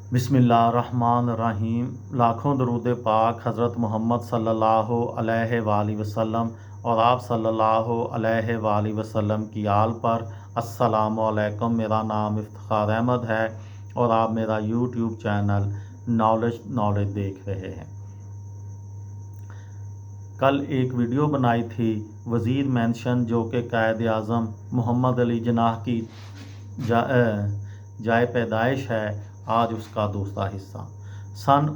बिस्मिल्लाहिर्रहमानिर्रहीम। लाखों दरूद पाक हज़रत मोहम्मद सल्लल्लाहु अलैहि वसल्लम और आप सल्लल्लाहु अलैहि वसल्लम की आल पर। अस्सलामु अलैकुम। मेरा नाम इफ्तिखार अहमद है और आप मेरा यूट्यूब चैनल नॉलेज देख रहे हैं। कल एक वीडियो बनाई थी वज़ीर मेंशन, जो कि कायद आज़म मोहम्मद अली जिन्नाह की जाए पैदाइश है। आज उसका दूसरा हिस्सा। सन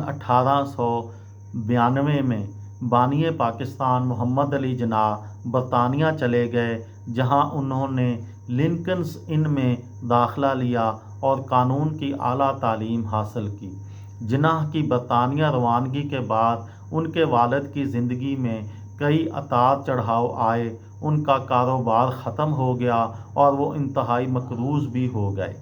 1892 में बानिए पाकिस्तान मोहम्मद अली जिन्नाह बरतानिया चले गए, जहां उन्होंने लिंकन्स इन में दाखिला लिया और कानून की आला तालीम हासिल की। जिन्नाह की बरतानिया रवानगी के बाद उनके वालिद की ज़िंदगी में कई उतार चढ़ाव आए। उनका कारोबार ख़त्म हो गया और वो इंतहाई मकरूज़ भी हो गए।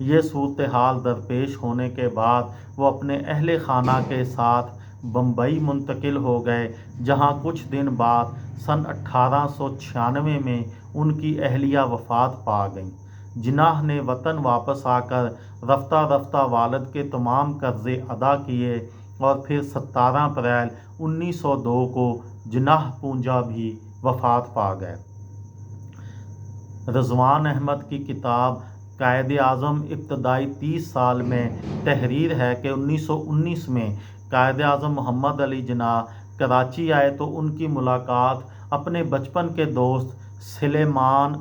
ये सूरत हाल दरपेश होने के बाद वो अपने अहले खाना के साथ बम्बई मुंतकिल हो गए, जहाँ कुछ दिन बाद सन 1896 में उनकी अहलिया वफ़ात पा गई। जिन्नाह ने वतन वापस आकर रफ्ता रफ्ता वालिद के तमाम कर्ज़े अदा किए और फिर 17 अप्रैल 1902 को जिन्नाह पूंजा भी वफ़ात पा गए। रज़वान अहमद की किताब कायद आज़म इब्तदाई 30 साल में तहरीर है कि 1919 में कायद आज़म मोहम्मद अली जिन्नाह कराची आए तो उनकी मुलाकात अपने बचपन के दोस्त सुलेमान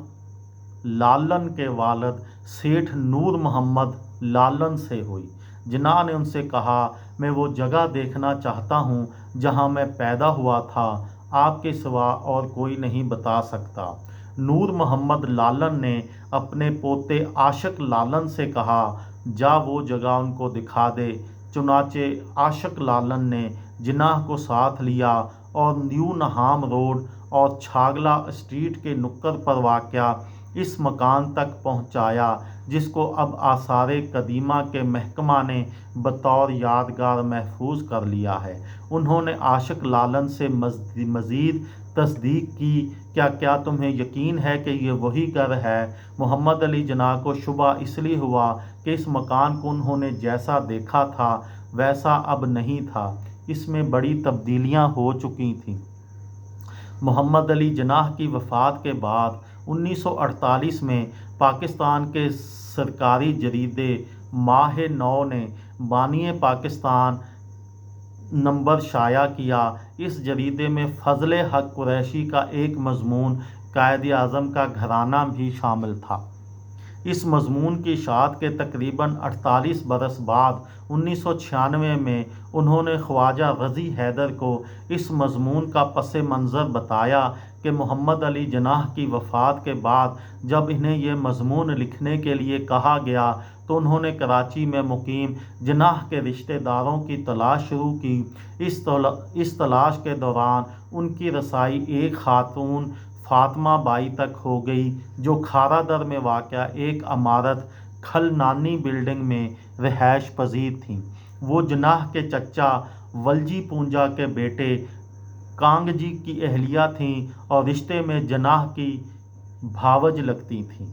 लालन के वालिद सेठ नूर मोहम्मद लालन से हुई। जिन्नाह ने उनसे कहा, मैं वो जगह देखना चाहता हूँ जहाँ मैं पैदा हुआ था, आपके सिवा और कोई नहीं बता सकता। नूर मोहम्मद लालन ने अपने पोते आशिक लालन से कहा, जा वो जगह उनको दिखा दे। चुनाचे आशिक लालन ने जिन्नाह को साथ लिया और न्यू नहाम रोड और छागला स्ट्रीट के नुक्कड़ पर वाक़या इस मकान तक पहुंचाया, जिसको अब आसारे कदीमा के महकमा ने बतौर यादगार महफूज कर लिया है। उन्होंने आशिक लालन से मज़ीद तस्दीक की, क्या तुम्हें यकीन है कि ये वही घर है? मोहम्मद अली जिन्नाह को शुबा इसलिए हुआ कि इस मकान को उन्होंने जैसा देखा था वैसा अब नहीं था, इसमें बड़ी तब्दीलियां हो चुकी थीं। मोहम्मद अली जिन्नाह की वफ़ात के बाद 1948 में पाकिस्तान के सरकारी जरीदे माह-ए-नौ ने बानिए पाकिस्तान नंबर शाया किया। इस जरीदे में फ़ज़ल हक़ कुरैशी का एक मज़मून कायद आज़म का घराना भी शामिल था। इस मज़मून की इशाअत के तकरीबन 48 बरस बाद 1996 में उन्होंने ख्वाजा रज़ी हैदर को इस मज़मून का पस मंज़र बताया कि मोहम्मद अली जिन्नाह की वफ़ात के बाद जब इन्हें यह मज़मून लिखने के लिए कहा गया तो उन्होंने कराची में मुकीम जिन्नाह के रिश्तेदारों की तलाश शुरू की। इस तलाश के दौरान उनकी रसाई एक खातून फातिमा बाई तक हो गई, जो खारा दर में वाक़या एक इमारत खलनानी बिल्डिंग में रिहाइश पजीर थीं। वो जिन्नाह के चचा वलजी पूंजा के बेटे कांगजी की अहलिया थीं और रिश्ते में जिन्नाह की भावज लगती थीं।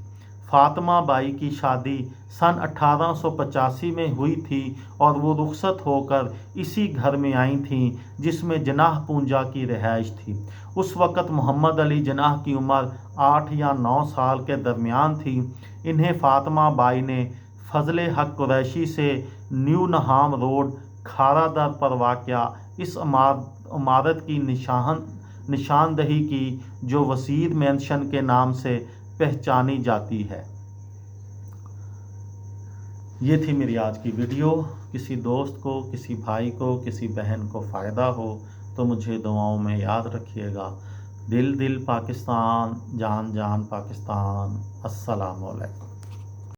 फातिमा बाई की शादी सन 1885 में हुई थी और वो रुखसत होकर इसी घर में आई थीं जिसमें जिन्नाह पूंजा की रिहाइश थी। उस वक़्त मोहम्मद अली जिन्नाह की उम्र 8 या 9 साल के दरमियान थी। इन्हें फातिमा बाई ने फ़ज़ल हक़ कुरैशी से न्यू नहाम रोड खारा दर पर वाक़या इस इमारत की निशानदही की, जो वज़ीर मेंशन के नाम से पहचानी जाती है। ये थी मेरी आज की वीडियो। किसी दोस्त को, किसी भाई को, किसी बहन को फ़ायदा हो तो मुझे दुआओं में याद रखिएगा। दिल दिल पाकिस्तान, जान जान पाकिस्तान। अस्सलामु अलैकुम।